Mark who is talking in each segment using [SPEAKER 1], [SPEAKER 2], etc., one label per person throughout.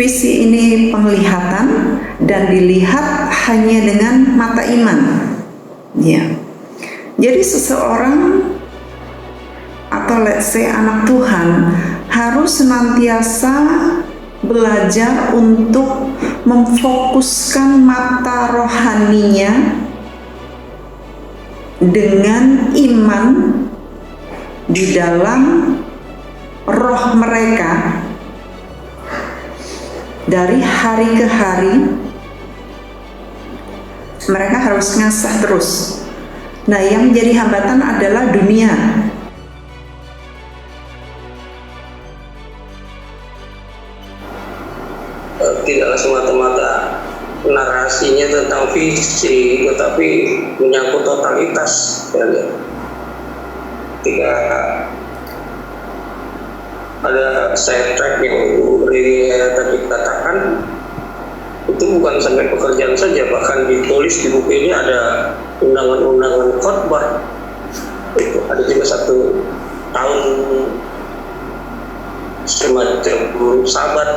[SPEAKER 1] Visi ini penglihatan dan dilihat hanya dengan mata iman. Ya. Jadi seseorang atau let's say anak Tuhan harus senantiasa belajar untuk memfokuskan mata rohaninya dengan iman di dalam roh mereka. Dari hari ke hari mereka harus ngasah terus. Nah, yang menjadi hambatan adalah dunia.
[SPEAKER 2] Tidaklah semata-mata narasinya tentang visi, tetapi menyangkut totalitas. Ketika ada side track yang tadi katakan, itu bukan sampai pekerjaan saja, bahkan ditulis di buku ini ada undangan-undangan khotbah. Itu ada juga 1 tahun semacam sabat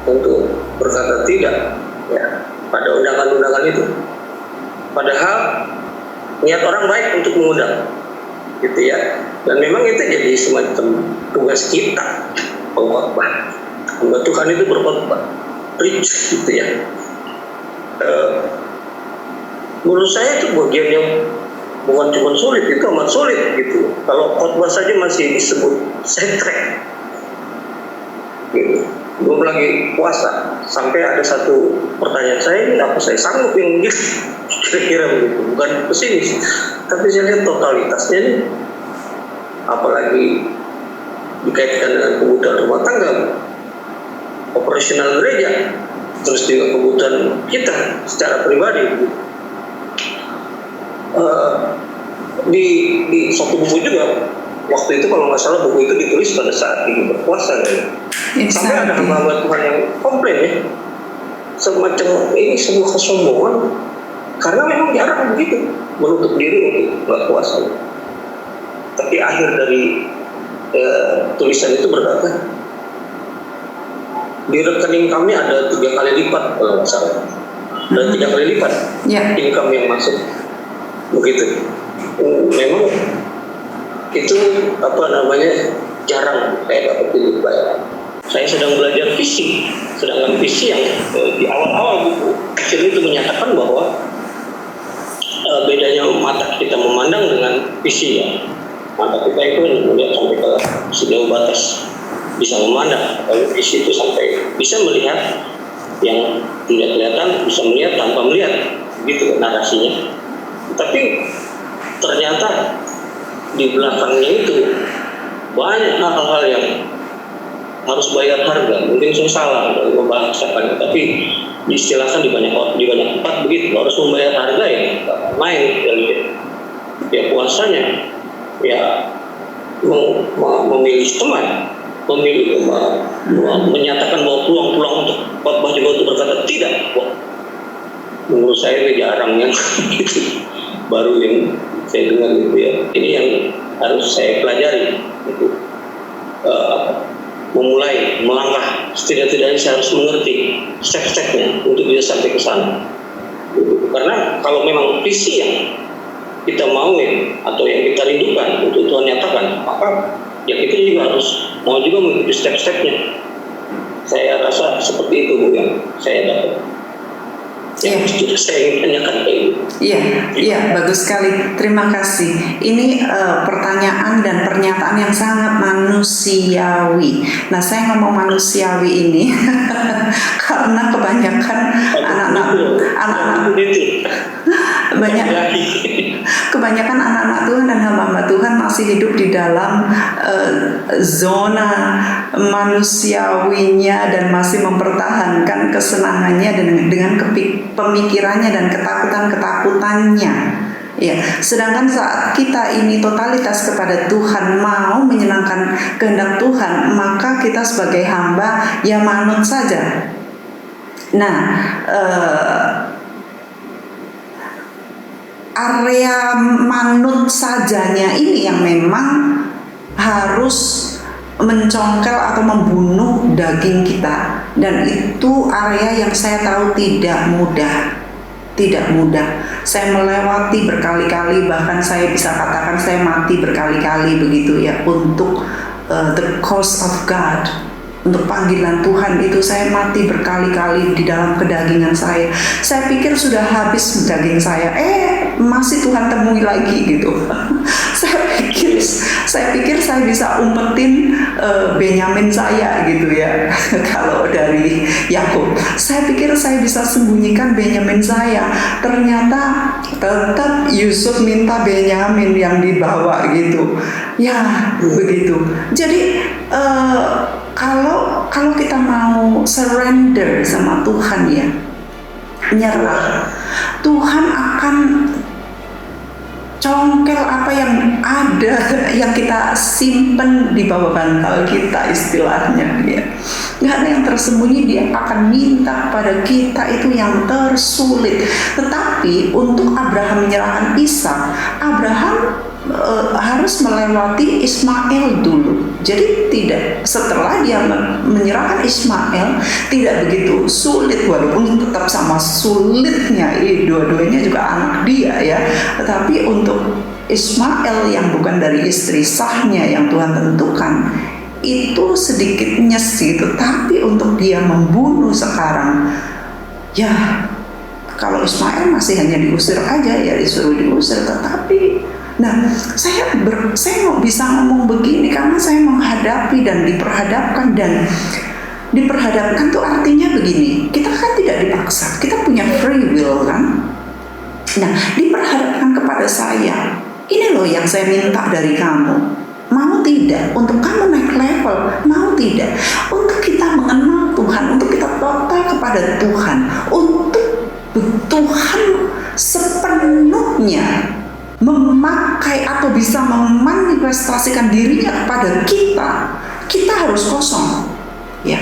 [SPEAKER 2] untuk berkata tidak ya pada undangan-undangan itu. Padahal niat orang baik untuk mengundang, gitu ya. Dan memang itu jadi semacam tugas kita, pengkhotbah. Hamba Tuhan itu berkhotbah, preach, gitu ya. Menurut saya itu bagian yang bukan cuma sulit, itu amat sulit gitu. Kalau khotbah saja masih disebut setrek, gitu. Belum lagi puasa. Sampai ada satu pertanyaan saya, ini apa saya sanggup yang begitu? Kira-kira begitu. Bukan pesimis, tapi saya lihat totalitasnya ini, apalagi dikaitkan dengan kebutuhan rumah tangga, operasional gereja, terus juga kebutuhan kita secara pribadi. Di satu buku juga, waktu itu kalau nggak salah buku itu ditulis pada saat ini berpuasa ya. Sampai ada hamba Tuhan yang komplain ya, semacam ini sebuah kesombongan, karena memang jarang begitu menutup diri untuk berpuasa. Tapi akhir dari tulisan itu berkata, di rekening kami ada 3 kali lipat kalau nggak salah, dan 3 kali lipat income yang masuk, begitu. Memang itu jarang saya dapat dibayar. Saya sedang belajar visi, sedangkan visi yang di awal-awal buku akhir itu menyatakan bahwa bedanya mata kita memandang dengan visi ya. Mata kita itu melihat sampai ke sejauh batas bisa memandang, kalau visi itu sampai bisa melihat yang tidak kelihatan, bisa melihat tanpa melihat, gitu narasinya. Tapi ternyata di belakangnya itu banyak hal-hal yang harus bayar harga. Mungkin saya salah dalam membahasakan, tapi diistilahkan di banyak tempat begitu, harus membayar harga ya main ya puasanya ya memilih teman, menyatakan bahwa peluang untuk khotbah juga untuk berkata tidak. Wah, menurut saya itu jarang yang gitu. Baru yang saya dengar gitu ya. Ini yang harus saya pelajari gitu. Memulai melangkah, setidaknya saya harus mengerti step-stepnya untuk bisa sampai ke sana. Karena kalau memang visi yang kita mau atau yang kita rindukan untuk Tuhan nyatakan, maka ya kita juga harus mau juga mengikuti step-stepnya. Saya rasa seperti itu Bu yang saya dapat. Yang saya ingin tanyakan ke Ibu.
[SPEAKER 1] Iya, bagus sekali. Terima kasih. Ini pertanyaan dan pernyataan yang sangat manusiawi. Nah, saya ngomong manusiawi ini karena kebanyakan kebanyakan anak-anak Tuhan dan hamba-hamba Tuhan masih hidup di dalam zona manusiawinya dan masih mempertahankan kesenangannya dengan pemikirannya dan ketakutannya. Ya, sedangkan saat kita ini totalitas kepada Tuhan, mau menyenangkan kehendak Tuhan, maka kita sebagai hamba ya manut saja. Nah, area manut sajanya ini yang memang harus mencongkel atau membunuh daging kita, dan itu area yang saya tahu tidak mudah. Saya melewati berkali-kali, bahkan saya bisa katakan saya mati berkali-kali begitu ya, untuk the cause of God, untuk panggilan Tuhan itu saya mati berkali-kali di dalam kedagingan saya. Saya pikir sudah habis daging saya, masih Tuhan temui lagi gitu. saya pikir saya bisa umpetin Benyamin saya gitu ya. Kalau dari Yakub, saya pikir saya bisa sembunyikan Benyamin saya. Ternyata tetap Yusuf minta Benyamin yang dibawa gitu. Ya, begitu. Jadi kalau kita mau surrender sama Tuhan ya, nyerah, Tuhan akan congkel apa yang ada, yang kita simpen di bawah bantal kita istilahnya ya. Nggak ada yang tersembunyi, dia akan minta pada kita itu yang tersulit. Tetapi untuk Abraham menyerahkan Ishak, Abraham harus melewati Ismail dulu. Jadi tidak, setelah dia menyerahkan Ismail, tidak begitu sulit, walaupun tetap sama sulitnya, dua-duanya juga anak dia ya. Tetapi untuk Ismail yang bukan dari istri sahnya yang Tuhan tentukan, itu sedikit nyesi. Tetapi untuk dia membunuh sekarang, ya kalau Ismail masih hanya diusir aja ya, disuruh diusir. Tetapi saya mau bisa ngomong begini karena saya menghadapi dan diperhadapkan, dan diperhadapkan tuh artinya begini, kita kan tidak dipaksa, kita punya free will kan. Diperhadapkan kepada saya, ini loh yang saya minta dari kamu, mau tidak? Untuk kamu naik level, mau tidak? Untuk kita mengenal Tuhan, untuk kita total kepada Tuhan, untuk Tuhan sepenuhnya memakai atau bisa memanifestasikan dirinya kepada kita harus kosong ya.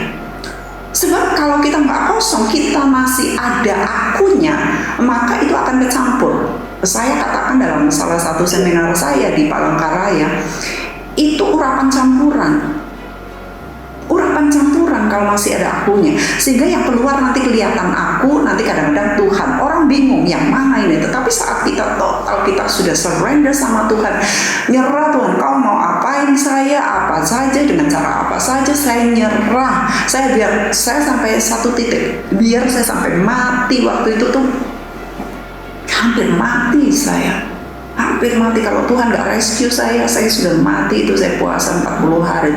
[SPEAKER 1] Sebab kalau kita nggak kosong, kita masih ada akunya, maka itu akan kecampur. Saya katakan dalam salah satu seminar saya di Palangkaraya, itu urapan campuran kalau masih ada akunya, sehingga yang keluar nanti kelihatan aku, nanti kadang-kadang Tuhan. Orang bingung yang mana ini. Tetapi saat kita total, kita sudah surrender sama Tuhan, nyerah, Tuhan kau mau apain saya, apa saja, dengan cara apa saja, saya nyerah. Biar saya sampai satu titik, biar saya sampai mati. Waktu itu tuh hampir mati saya, hampir mati. Kalau Tuhan gak rescue saya sudah mati. Itu saya puasa 40 hari,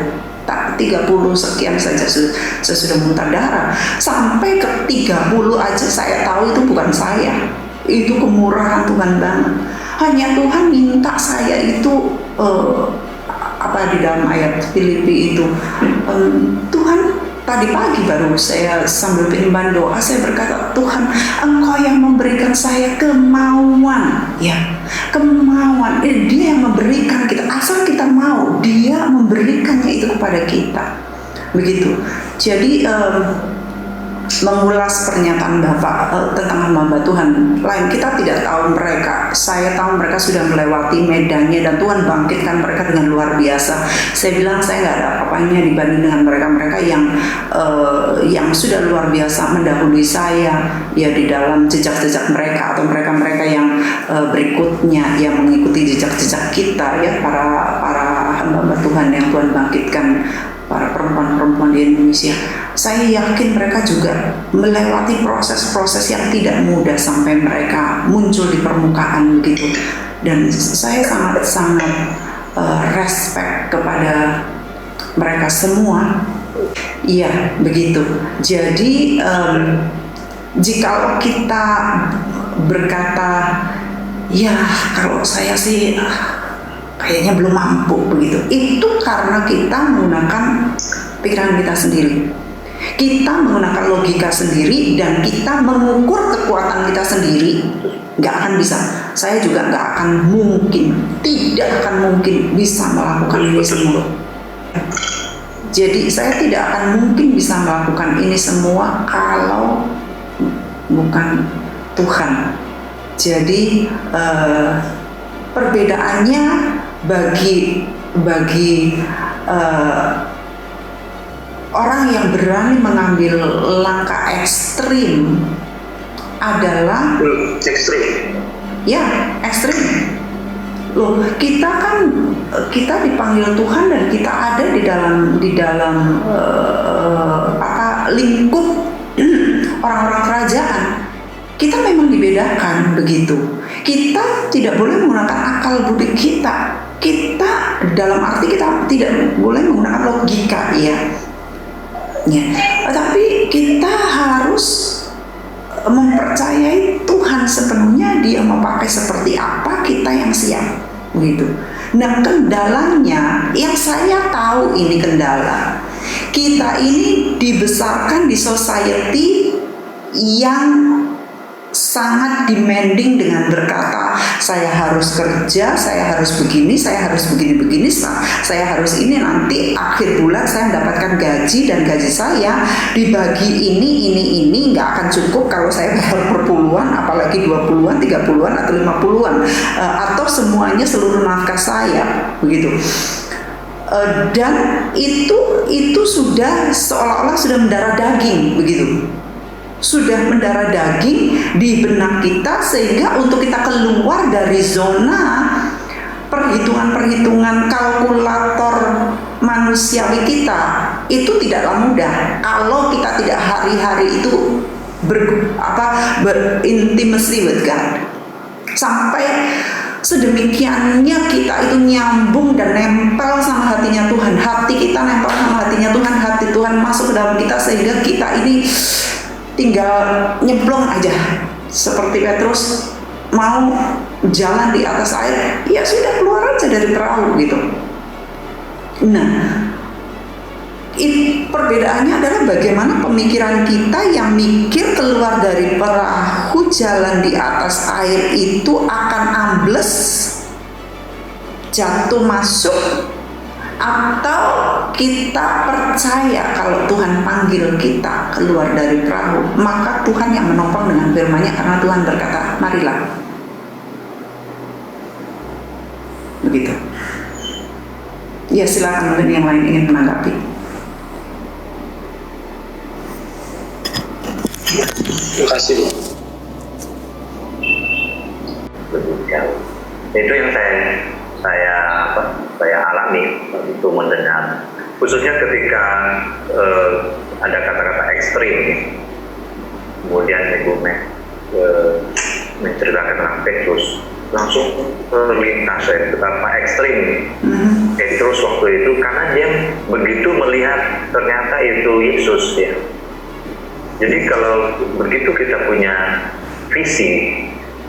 [SPEAKER 1] 30 sekian saja saya sudah muntah darah. Sampai ke 30 aja saya tahu itu bukan saya, itu kemurahan Tuhan banget. Hanya Tuhan minta saya itu di dalam ayat Filipi itu, Tuhan, tadi pagi baru saya sambil firman doa, saya berkata, Tuhan, Engkau yang memberikan saya kemauan ya, kemauan. Dia yang memberikan kita, asal kita mau, Dia memberikannya itu kepada kita begitu. Jadi mengulas pernyataan Bapak tentang hamba Tuhan lain, kita tidak tahu mereka. Saya tahu mereka sudah melewati medannya dan Tuhan bangkitkan mereka dengan luar biasa. Saya bilang saya nggak ada apa-apanya dibanding dengan mereka yang sudah luar biasa mendahului saya ya di dalam jejak-jejak mereka, atau mereka yang berikutnya yang mengikuti jejak-jejak kita ya, para hamba Tuhan yang Tuhan bangkitkan, para perempuan-perempuan di Indonesia. Saya yakin mereka juga melewati proses-proses yang tidak mudah sampai mereka muncul di permukaan begitu. Dan saya sangat-sangat respect kepada mereka semua. Iya, begitu. Jadi jika kita berkata, ya kalau saya sih kayaknya belum mampu begitu, itu karena kita menggunakan pikiran kita sendiri, kita menggunakan logika sendiri, dan kita mengukur kekuatan kita sendiri. Nggak akan bisa. Saya juga nggak akan mungkin, tidak akan mungkin bisa melakukan ini semua. Jadi saya tidak akan mungkin bisa melakukan ini semua kalau bukan Tuhan. Jadi perbedaannya bagi orang yang berani mengambil langkah ekstrim adalah
[SPEAKER 2] ekstrim.
[SPEAKER 1] ya ekstrim. Loh, kita dipanggil Tuhan dan kita ada di dalam lingkup orang-orang kerajaan. Kita memang dibedakan begitu. Kita tidak boleh menggunakan akal budi kita. Kita dalam arti kita tidak boleh menggunakan logika, ya. Tapi kita harus mempercayai Tuhan sepenuhnya. Dia mau pakai seperti apa, kita yang siap, begitu. Nah, kendalanya yang saya tahu ini kendala. Kita ini dibesarkan di society yang sangat demanding dengan berkata, saya harus kerja, saya harus begini, saya harus begini-begini, saya harus ini, nanti akhir bulan saya mendapatkan gaji dan gaji saya dibagi ini nggak akan cukup kalau saya bayar per puluhan, apalagi 20-an, 30-an atau 50-an, atau semuanya seluruh nafkah saya, begitu. Dan itu sudah seolah-olah sudah mendarah daging, begitu. Sudah mendarah daging di benak kita, sehingga untuk kita keluar dari zona perhitungan-perhitungan kalkulator manusiawi kita itu tidaklah mudah kalau kita tidak hari-hari itu berintimacy with God, sampai sedemikiannya kita itu nyambung dan nempel sama hatinya Tuhan. Hati kita nempel sama hatinya Tuhan, hati Tuhan masuk ke dalam kita, sehingga kita ini tinggal nyemplung aja. Seperti Petrus mau jalan di atas air, ya sudah keluar aja dari perahu, gitu. Nah, perbedaannya adalah bagaimana pemikiran kita yang mikir keluar dari perahu jalan di atas air itu akan ambles, jatuh masuk, atau kita percaya kalau Tuhan panggil kita keluar dari perahu, maka Tuhan yang menopang dengan firman-Nya, karena Tuhan berkata, marilah. Begitu. Ya, silakan, mungkin yang lain ingin menanggapi.
[SPEAKER 2] Terima kasih, Bu.
[SPEAKER 3] Itu yang saya alami itu mendengar, khususnya ketika ada kata-kata ekstrim. Kemudian Ibu menceritakan tentang Petrus, langsung terlintas betapa ekstrim Petrus waktu itu, karena dia begitu melihat ternyata itu Yesus, ya. Jadi kalau begitu kita punya visi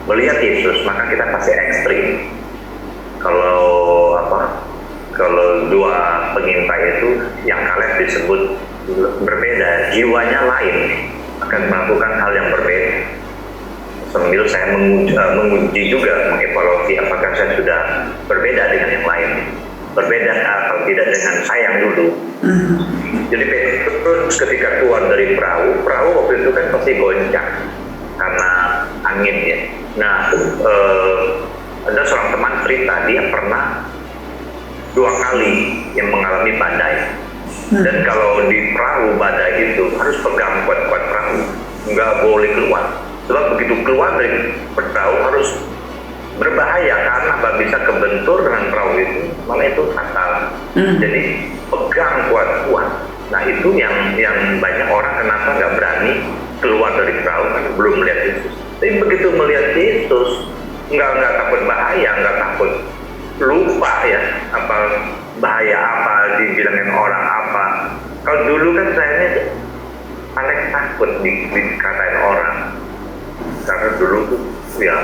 [SPEAKER 3] melihat Yesus, maka kita pasti ekstrim. Kalau dua pengintai itu, yang Kaleb disebut berbeda, jiwanya lain, akan melakukan hal yang berbeda. Sambil saya menguji juga, mengevaluasi apakah saya sudah berbeda dengan yang lain, berbeda atau tidak dengan saya yang dulu. Jadi Petrus ketika keluar dari perahu waktu itu kan pasti goncang karena angin, ya. Nah, ada seorang teman cerita, dia pernah 2 kali yang mengalami badai. Dan kalau di perahu badai itu harus pegang kuat-kuat perahu, nggak boleh keluar. Sebab begitu keluar dari perahu harus berbahaya, karena bisa kebentur dengan perahu itu, malah itu fatal. Jadi pegang kuat-kuat. Nah, itu yang banyak orang kenapa nggak berani keluar dari perahu, kan belum melihat Yesus. Tapi begitu melihat Yesus, nggak takut bahaya, nggak takut lupa, ya, apa bahaya apa, dibilangin orang apa. Kalau dulu kan saya paling takut dikatain orang, karena dulu tuh ya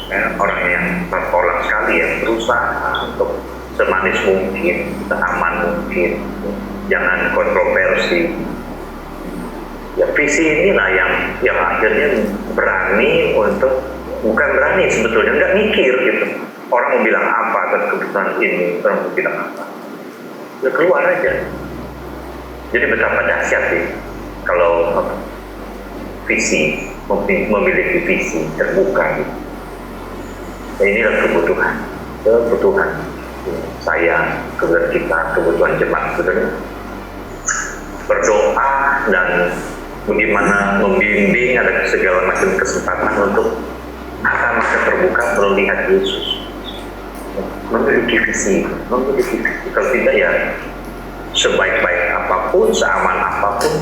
[SPEAKER 3] saya orang yang tertolak sekali, ya, berusaha untuk semanis mungkin, seaman mungkin, jangan kontroversi. Ya, visi inilah yang akhirnya berani untuk, bukan berani sebetulnya, nggak mikir gitu. Orang mau bilang apa atas keputusan ini, orang mau bilang apa, ya keluar aja. Jadi betapa dahsyat sih kalau visi, memiliki visi terbuka gitu. Nah, inilah kebutuhan saya, kebutuhan kita, kebutuhan jemaat sebenarnya. berdoa dan bagaimana membimbing, ada segala macam kesempatan untuk mata terbuka melihat Yesus, memiliki visi. Kalau tidak ya sebaik-baik apapun, seaman apapun,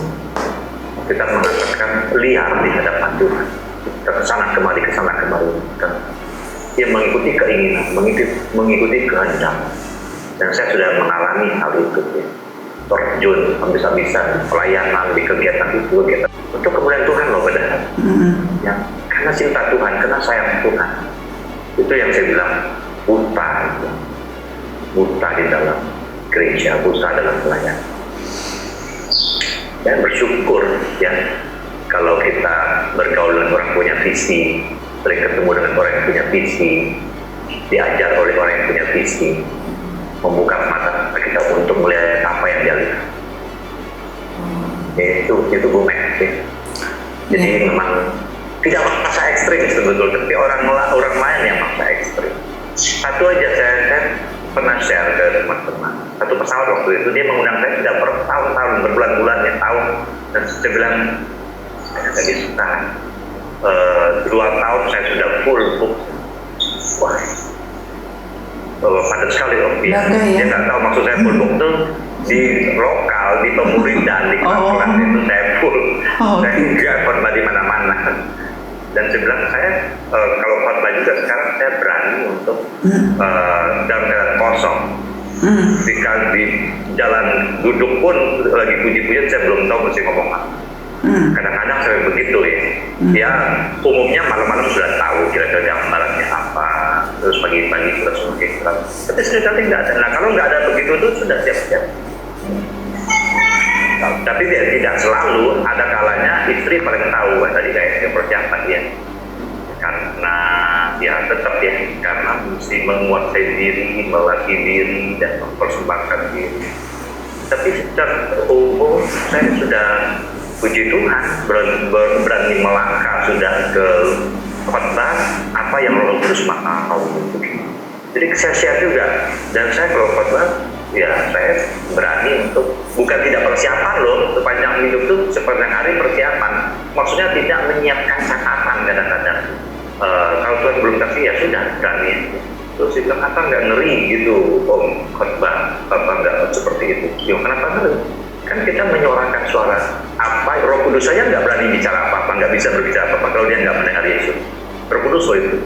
[SPEAKER 3] kita mengatakan liar di hadapan Tuhan, kesana kemari, dia mengikuti keinginan, mengikuti kehendak. Dan saya sudah mengalami hal itu ya. Terjun habis-habisan pelayanan di kegiatan itu untuk kemuliaan Tuhan loh padahal. Ya, karena cinta Tuhan, karena sayang Tuhan. Itu yang saya bilang buta itu. Buta di dalam gereja, buta dalam pelayanan. Dan bersyukur ya kalau kita bergaul dengan orang punya visi, sering ketemu dengan orang yang punya visi, diajar oleh orang yang punya visi, membuka mata kita untuk melihat apa yang dia lihat. Itu bumek ya. Jadi memang tidak maksa ekstrim sebetulnya, tapi orang lain yang maksa ekstrim. Satu aja saya pernah share ke teman-teman, satu pesawat waktu itu dia mengundang saya sudah bertahun-tahun, berbulan-bulan ya tahun, dan saya bilang saya nggak bisa. 2 tahun saya sudah full book. Wah, padat sekali om dia. Dia nggak tahu maksud saya full book itu di lokal, di pemuridan, di kelas itu saya full. Saya nggak khotbah di mana-mana. Dan saya bilang kalau khotbah juga sekarang saya berani untuk dalam keadaan kosong. Ketika di jalan duduk pun lagi puji-pujian saya belum tahu mesti ngomong apa. Kadang-kadang saya begitu ya. Ya umumnya malam-malam sudah tahu kira-kira gambarannya apa. Terus pagi-pagi sudah semakin terang. Tapi sekali nggak ada. Nah kalau nggak ada begitu tuh sudah siap-siap. Tapi tidak selalu, ada kalanya istri paling tahu tadi kayak persiapan ya. Karena ya tetap ya, karena mesti menguasai diri, melatih diri dan mempersembahkan diri. Tapi secara umum saya sudah puji Tuhan berani melangkah sudah ke khotbah apa yang Roh Kudus mau. Jadi saya siap juga, dan saya kalau khotbah ya saya berani untuk bukan tidak persiapan loh, sepanjang hidup tuh sepanjang hari persiapan. Maksudnya tidak menyiapkan catatan kadang-kadang. Kalau Tuhan belum kasih ya sudah berani. Terus itu apa nggak ngeri gitu om khotbah apa nggak seperti itu? Ya kenapa ngeri? Kan kita menyuarakan suara apa? Roh Kudus saja nggak berani bicara apa-apa, nggak bisa berbicara apa-apa kalau dia nggak mendengar Yesus. Roh Kudus loh itu.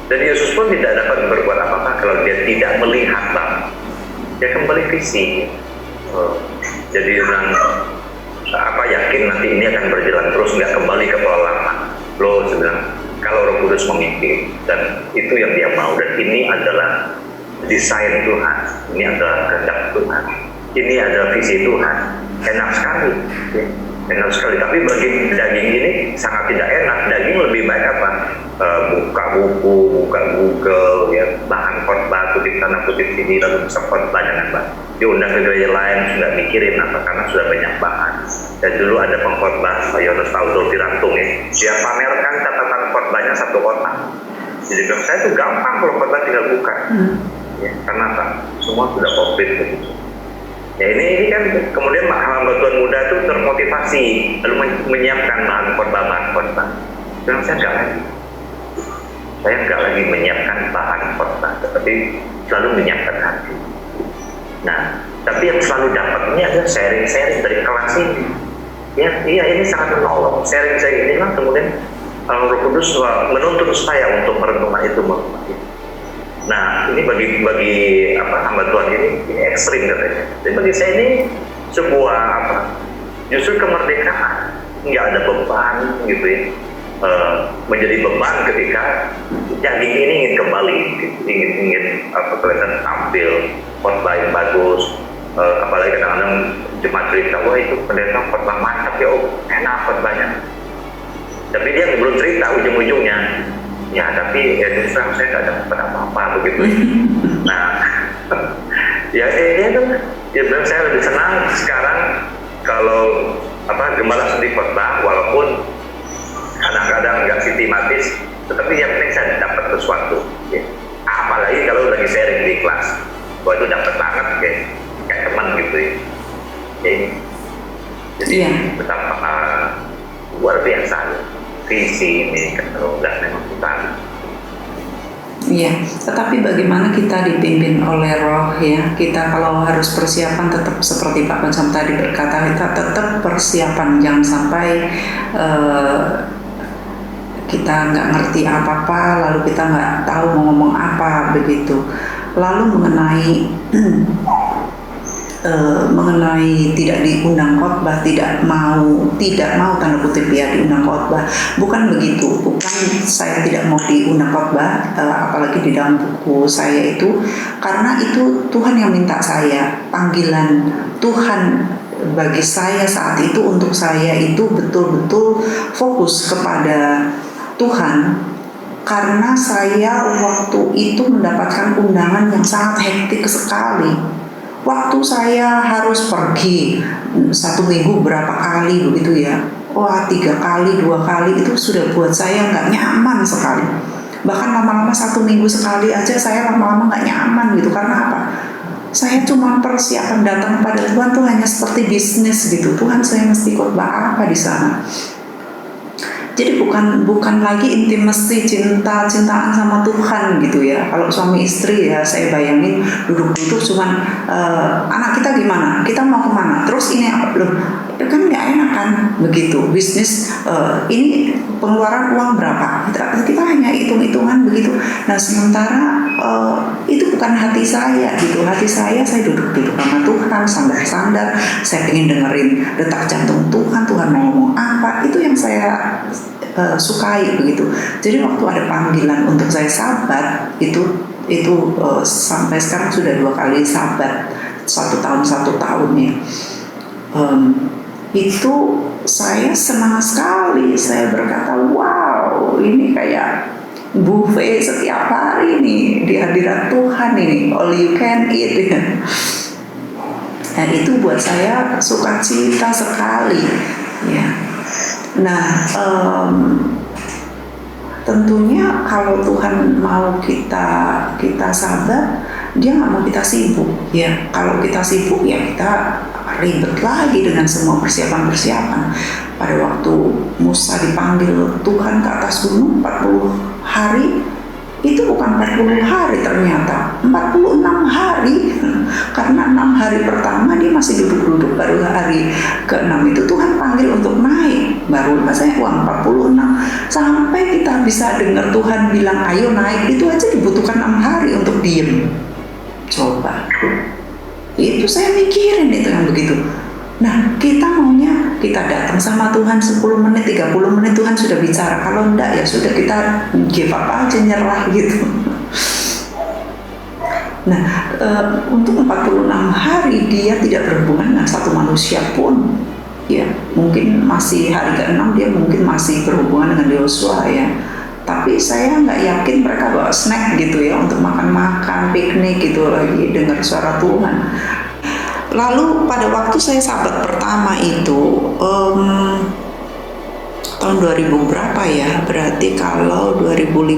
[SPEAKER 3] Dan Yesus pun tidak dapat berbuat apa-apa kalau dia tidak melihat Bapa. Dia kembali visi. Jadi bilang apa yakin nanti ini akan berjalan terus nggak kembali ke pola lama. Loh saya bilang kalau Roh Kudus memimpin dan itu yang dia mau, dan ini adalah desain Tuhan, ini adalah kehendak Tuhan, ini adalah visi Tuhan. Enak sekali ya. Enak sekali, tapi bagi daging ini sangat tidak enak. Daging lebih baik apa? Buka buku, buka Google, ya, bahan khotbah, kutip sana, kutip sini, lalu bisa khotbah dengan bahan. Diundang ke gereja lain, sudah mikirin apa, karena sudah banyak bahan. Dan dulu ada pengkhotbah, Pak Yones Taudol Pirantung ya, dia pamerkan catatan khotbahnya 1 kotak. Jadi saya tuh gampang kalau khotbah tinggal buka, ya, karena apa? Semua sudah komplit begitu. Ya ini kan kemudian hamba Tuhan muda itu termotivasi lalu menyiapkan bahan khotbah. Dan saya nggak lagi menyiapkan bahan khotbah, tetapi selalu menyiapkan hati. Nah, tapi yang selalu dapat ini adalah sharing dari kelas ini. Ya, iya ini sangat menolong. Sharing ini lah kemudian Roh Kudus menuntun saya untuk merenungkan itu. Nah, ini bagi hamba Tuhan ini ekstrim katanya. Jadi bagi saya ini sebuah justru kemerdekaan, nggak ada beban gitu ya. Menjadi beban ketika daging ini ingin kembali, ingin kelihatan tampil, khotbah yang bagus. Apalagi kadang-kadang jemaat cerita, wah itu pendeta khotbah mantap ya, enak khotbahnya. Tapi dia belum cerita ujung-ujungnya. Ya tapi terus terang saya nggak dapat apa-apa begitu. Nah, ya bilang saya lebih senang sekarang kalau gembala sedih khotbah, walaupun kadang-kadang nggak sistematis, tetapi yang penting saya dapat sesuatu. Ya. Apalagi kalau lagi sharing di kelas, wah itu dapat banget kayak teman gitu ya. Ya ini. luar biasa. Visi ini udah memang besar.
[SPEAKER 1] Iya, tetapi bagaimana kita dipimpin oleh Roh ya? Kita kalau harus persiapan tetap seperti Pak Bonsam tadi berkata, kita tetap persiapan, jangan sampai kita nggak ngerti apa-apa, lalu kita nggak tahu mau ngomong apa begitu. Lalu mengenai tidak diundang khotbah, tidak mau tanda kutip ya diundang khotbah, bukan begitu, bukan saya tidak mau diundang khotbah, apalagi di dalam buku saya itu, karena itu Tuhan yang minta saya, panggilan Tuhan bagi saya saat itu untuk saya itu betul-betul fokus kepada Tuhan, karena saya waktu itu mendapatkan undangan yang sangat hektik sekali. Waktu saya harus pergi 1 minggu berapa kali begitu ya, 3 kali, 2 kali itu sudah buat saya nggak nyaman sekali. Bahkan lama-lama 1 minggu sekali aja saya lama-lama nggak nyaman gitu. Karena apa? Saya cuma persiapan datang pada Tuhan tuh hanya seperti bisnis gitu. Tuhan, saya mesti khotbah apa di sana? Jadi bukan lagi intimasi, cintaan sama Tuhan gitu ya. Kalau suami istri ya saya bayangin duduk-duduk cuman anak kita gimana, kita mau kemana, terus ini apa loh, kan nggak enak kan begitu. Bisnis ini pengeluaran uang berapa, kita hanya hitung-hitungan begitu. Nah sementara itu bukan hati saya gitu. Hati saya duduk-duduk sama Tuhan, sandar-sandar, saya ingin dengerin detak jantung Tuhan mau ngomong apa, itu yang saya sukai begitu. Jadi waktu ada panggilan untuk saya sabat itu sampai sekarang sudah 2 kali sabat, 1 tahun ya. Itu saya senang sekali. Saya berkata, wow, ini kayak buffet setiap hari nih di hadirat Tuhan ini, all you can eat. Dan itu buat saya sukacita sekali ya. Nah, tentunya kalau Tuhan mau kita sabar, Dia nggak mau kita sibuk ya. Kalau kita sibuk ya kita ribet lagi dengan semua persiapan. Pada waktu Musa dipanggil Tuhan ke atas gunung 40 hari, itu bukan 40 hari ternyata 46 hari. Karena 6 hari pertama dia masih duduk-duduk, baru hari ke-6 itu Tuhan panggil untuk naik, baru rasanya 46 sampai kita bisa dengar Tuhan bilang ayo naik, itu aja dibutuhkan 6 hari untuk diem. Coba itu saya mikirin itu yang begitu. Nah kita maunya kita datang sama Tuhan 10 menit, 30 menit Tuhan sudah bicara. Kalau enggak ya sudah kita give up aja, nyerah gitu. Nah untuk 46 hari dia tidak berhubungan dengan satu manusia pun ya. Mungkin masih hari ke-6 dia mungkin masih berhubungan dengan Yosua ya. Tapi saya nggak yakin mereka bawa snack gitu ya untuk makan-makan, piknik gitu lagi dengar suara Tuhan. Lalu pada waktu saya sabat pertama itu tahun 2000 berapa ya? Berarti kalau 2015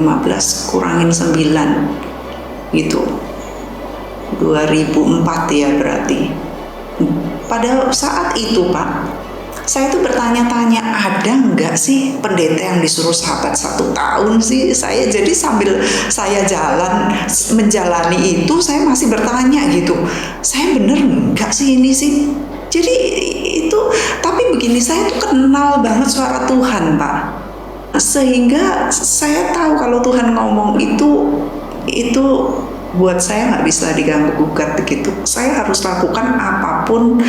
[SPEAKER 1] kurangin 9 gitu. 2004 ya berarti. Pada saat itu Pak, saya tuh bertanya-tanya, ada nggak sih pendeta yang disuruh sabat 1 tahun sih? Saya jadi sambil saya menjalani itu, saya masih bertanya gitu, saya bener nggak sih ini sih? Jadi itu, tapi begini, saya tuh kenal banget suara Tuhan Pak, sehingga saya tahu kalau Tuhan ngomong itu buat saya nggak bisa diganggu gugat begitu. Saya harus lakukan apapun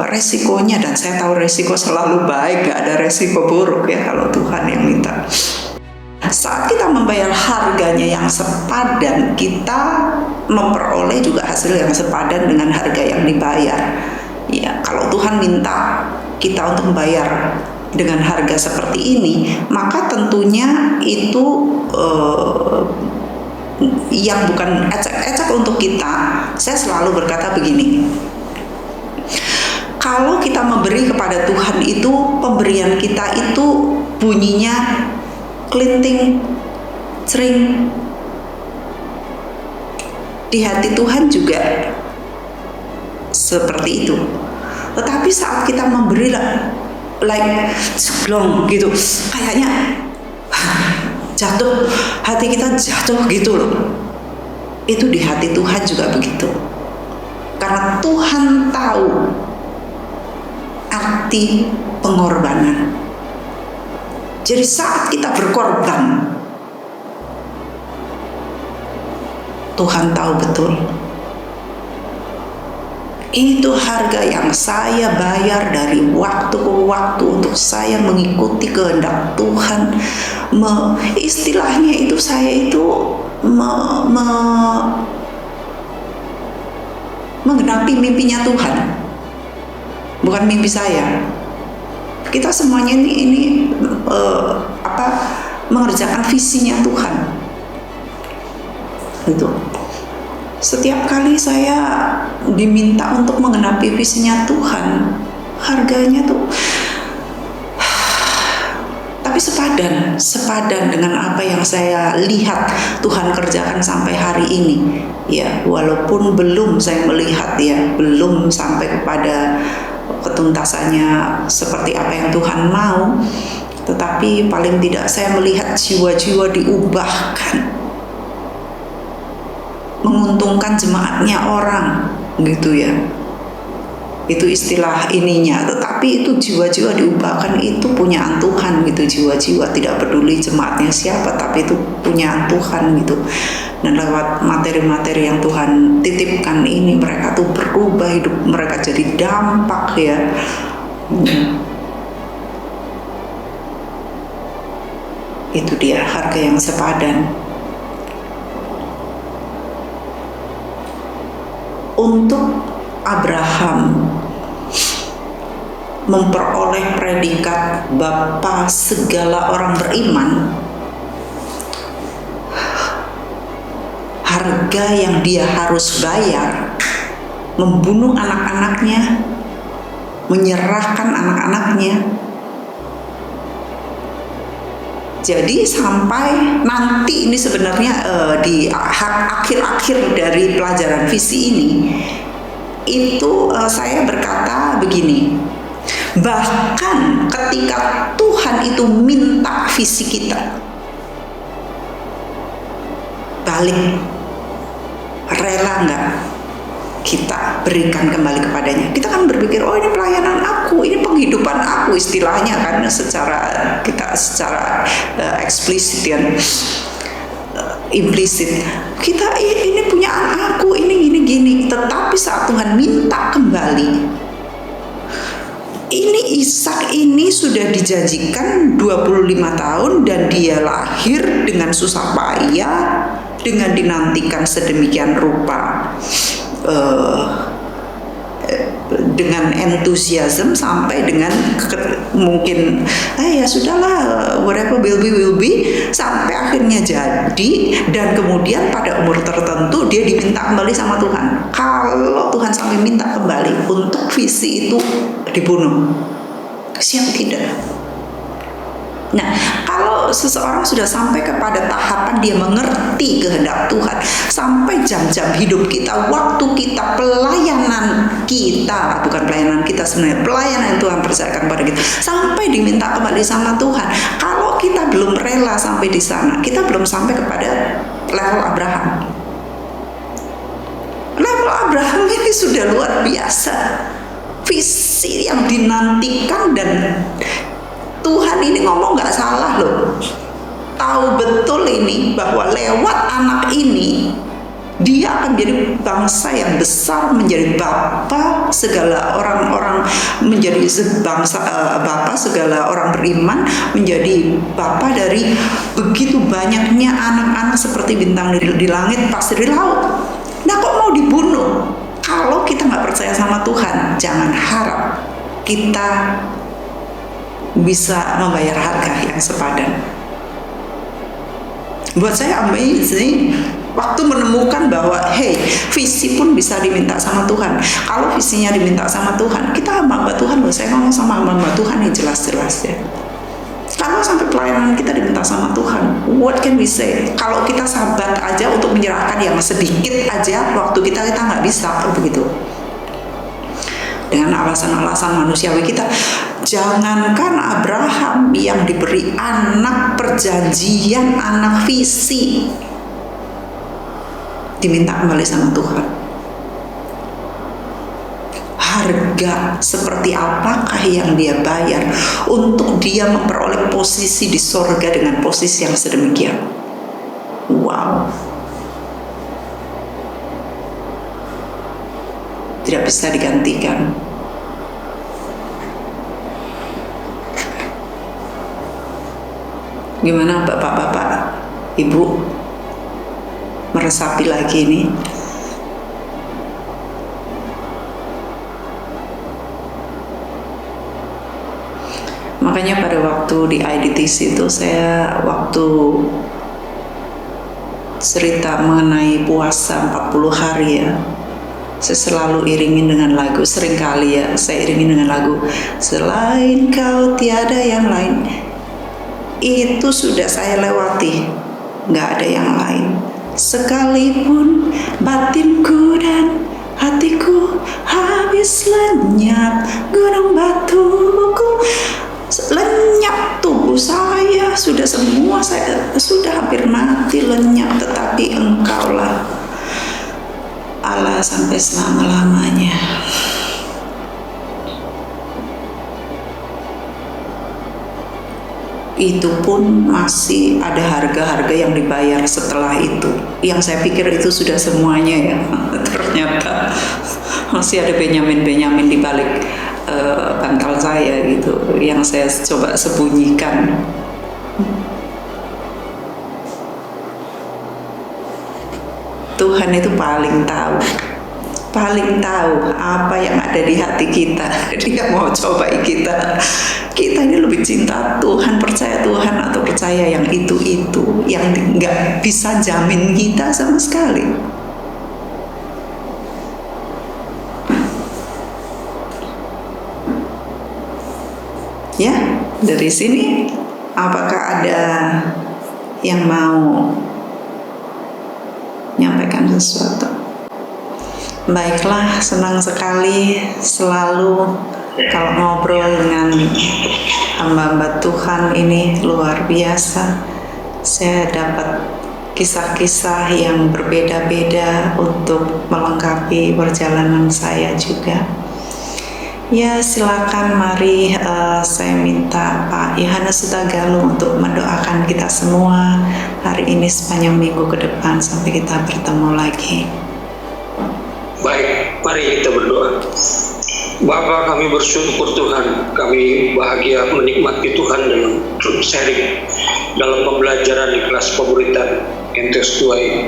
[SPEAKER 1] resikonya, dan saya tahu resiko selalu baik, gak ada resiko buruk ya kalau Tuhan yang minta. Saat kita membayar harganya yang sepadan, kita memperoleh juga hasil yang sepadan dengan harga yang dibayar. Ya, kalau Tuhan minta kita untuk membayar dengan harga seperti ini, maka tentunya itu yang bukan ecek-ecek untuk kita. Saya selalu berkata begini, kalau kita memberi kepada Tuhan itu, pemberian kita itu bunyinya klinting, cering. Di hati Tuhan juga seperti itu. Tetapi saat kita memberi like ceglong gitu, kayaknya jatuh, hati kita jatuh gitu loh. Itu di hati Tuhan juga begitu, karena Tuhan tahu arti pengorbanan. Jadi saat kita berkorban, Tuhan tahu betul itu harga yang saya bayar dari waktu ke waktu untuk saya mengikuti kehendak Tuhan. Istilahnya itu saya itu menggenapi mimpinya Tuhan, bukan mimpi saya. Kita semuanya ini mengerjakan visinya Tuhan. Gitu. Setiap kali saya diminta untuk menggenapi visinya Tuhan, harganya tuh tapi sepadan dengan apa yang saya lihat Tuhan kerjakan sampai hari ini. Ya, walaupun belum saya melihat, ya, belum sampai kepada ketuntasannya seperti apa yang Tuhan mau, tetapi paling tidak saya melihat jiwa-jiwa diubahkan, menguntungkan jemaatnya orang, gitu ya. Itu istilah ininya, tetapi itu jiwa-jiwa diubahkan, itu punyaan Tuhan gitu. Jiwa-jiwa tidak peduli jemaatnya siapa, tapi itu punyaan Tuhan gitu. Dan lewat materi-materi yang Tuhan titipkan ini, mereka tuh berubah, hidup mereka jadi dampak ya. Itu dia harga yang sepadan. Untuk Abraham memperoleh predikat bapa segala orang beriman, harga yang dia harus bayar, membunuh anak-anaknya, menyerahkan anak-anaknya. Jadi sampai nanti ini sebenarnya di akhir-akhir dari pelajaran visi ini, itu saya berkata begini, bahkan ketika Tuhan itu minta visi kita balik, rela nggak kita berikan kembali kepadanya? Kita kan berpikir, oh ini pelayanan aku, ini penghidupan aku, istilahnya kan secara eksplisit dan implisit. Kita ini punya aku, ini gini. Tetapi saat Tuhan minta kembali, ini Ishak ini sudah dijanjikan 25 tahun dan dia lahir dengan susah payah, dengan dinantikan sedemikian rupa, dengan entusiasm sampai dengan mungkin ya sudahlah, whatever will be, sampai akhirnya jadi. Dan kemudian pada umur tertentu dia diminta kembali sama Tuhan. Kalau Tuhan sampai minta kembali untuk visi itu dibunuh, siap tidak? Nah, kalau seseorang sudah sampai kepada tahapan dia mengerti kehendak Tuhan, sampai jam-jam hidup kita, waktu kita, pelayanan kita, bukan pelayanan kita sebenarnya, pelayanan yang Tuhan percayakan pada kita, sampai diminta kembali sama Tuhan. Kalau kita belum rela sampai di sana, kita belum sampai kepada level Abraham. Level Abraham ini sudah luar biasa, visi yang dinantikan, dan Tuhan ini ngomong gak salah loh, tahu betul ini bahwa lewat anak ini dia akan menjadi bangsa yang besar, menjadi bapa segala orang-orang, menjadi bangsa bapa segala orang beriman, menjadi bapa dari begitu banyaknya anak-anak seperti bintang di langit, pasir di laut. Nah, kok mau dibunuh? Kalau kita nggak percaya sama Tuhan, jangan harap kita bisa membayar harga yang sepadan. Buat saya amazing waktu menemukan bahwa visi pun bisa diminta sama Tuhan. Kalau visinya diminta sama Tuhan, kita hamba Tuhan loh. Saya ngomong sama hamba Tuhan yang jelas-jelas ya. Kalau sampai pelayanan kita diminta sama Tuhan, what can we say? Kalau kita sabar aja untuk menyerahkan yang sedikit aja, waktu kita nggak bisa begitu. Dengan alasan-alasan manusiawi kita, Jangankan Abraham yang diberi anak perjanjian, anak visi, diminta kembali sama Tuhan. Harga seperti apakah yang dia bayar untuk dia memperoleh posisi di sorga dengan posisi yang sedemikian? Wow. Tidak bisa digantikan. Gimana bapak-bapak, ibu, meresapi lagi ini? Makanya pada waktu di IDTC itu saya waktu cerita mengenai puasa 40 hari ya, saya selalu iringin dengan lagu. Seringkali ya saya iringin dengan lagu Selain Kau Tiada Yang Lain. Itu sudah saya lewati, nggak ada yang lain. Sekalipun batinku dan hatiku habis lenyap, gunung batuku lenyap, tubuh saya sudah semua, saya sudah hampir mati lenyap, tetapi Engkaulah Allah sampai selama-lamanya. Itu pun masih ada harga-harga yang dibayar setelah itu. Yang saya pikir itu sudah semuanya ya. Ternyata masih ada Benyamin di balik bantal saya gitu, yang saya coba sembunyikan. Tuhan itu paling tahu apa yang ada di hati kita. Dia mau cobai kita ini lebih cinta Tuhan, percaya Tuhan, atau percaya yang itu yang nggak bisa jamin kita sama sekali. Ya, dari sini apakah ada yang mau menyampaikan sesuatu? Baiklah, senang sekali selalu kalau ngobrol dengan hamba-hamba Tuhan ini, luar biasa. Saya dapat kisah-kisah yang berbeda-beda untuk melengkapi perjalanan saya juga. Ya, silakan mari saya minta Pak Yohanes Sutagalu untuk mendoakan kita semua hari ini sepanjang minggu ke depan sampai kita bertemu lagi.
[SPEAKER 2] Baik, mari kita berdoa. Bapa, kami bersyukur Tuhan, kami bahagia menikmati Tuhan dalam sharing, dalam pembelajaran di kelas pemberitaan MTS 2 ini.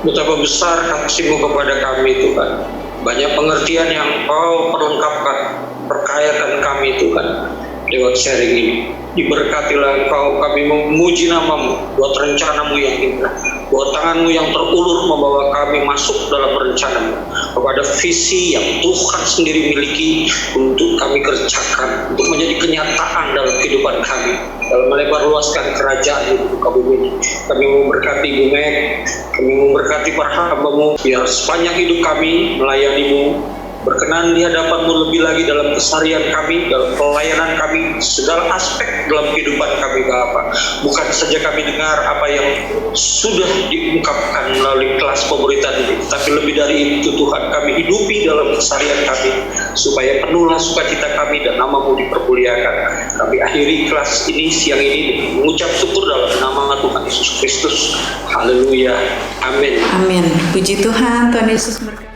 [SPEAKER 2] Betapa besar kasih-Mu kepada kami Tuhan. Banyak pengertian yang Kau perlengkapkan, perkayakan kami Tuhan lewat sharing ini. Diberkatilah Engkau, kami memuji nama-Mu buat rencana-Mu yang indah, buat tangan-Mu yang terulur membawa kami masuk dalam rencana-Mu, kepada visi yang Tuhan sendiri miliki untuk kami kerjakan, untuk menjadi kenyataan dalam kehidupan kami, dalam melebar luaskan kerajaan di muka bumi ini. Kami memberkati Ibu Meg, kami memberkati para hamba-Mu, biar sepanjang hidup kami melayani-Mu, berkenan di hadapan-Mu lebih lagi dalam keseharian kami, dalam pelayanan kami, segala aspek dalam kehidupan kami Bapa. Bukan saja kami dengar apa yang sudah diungkapkan melalui kelas pemberitaan ini, tapi lebih dari itu Tuhan, kami hidupi dalam keseharian kami, supaya penuhlah sukacita kami dan nama-Mu dipermuliakan. Kami akhiri kelas ini siang ini dengan mengucap syukur dalam nama Tuhan Yesus Kristus. Haleluya. Amin.
[SPEAKER 1] Amin. Puji Tuhan, Tuhan Yesus berkati.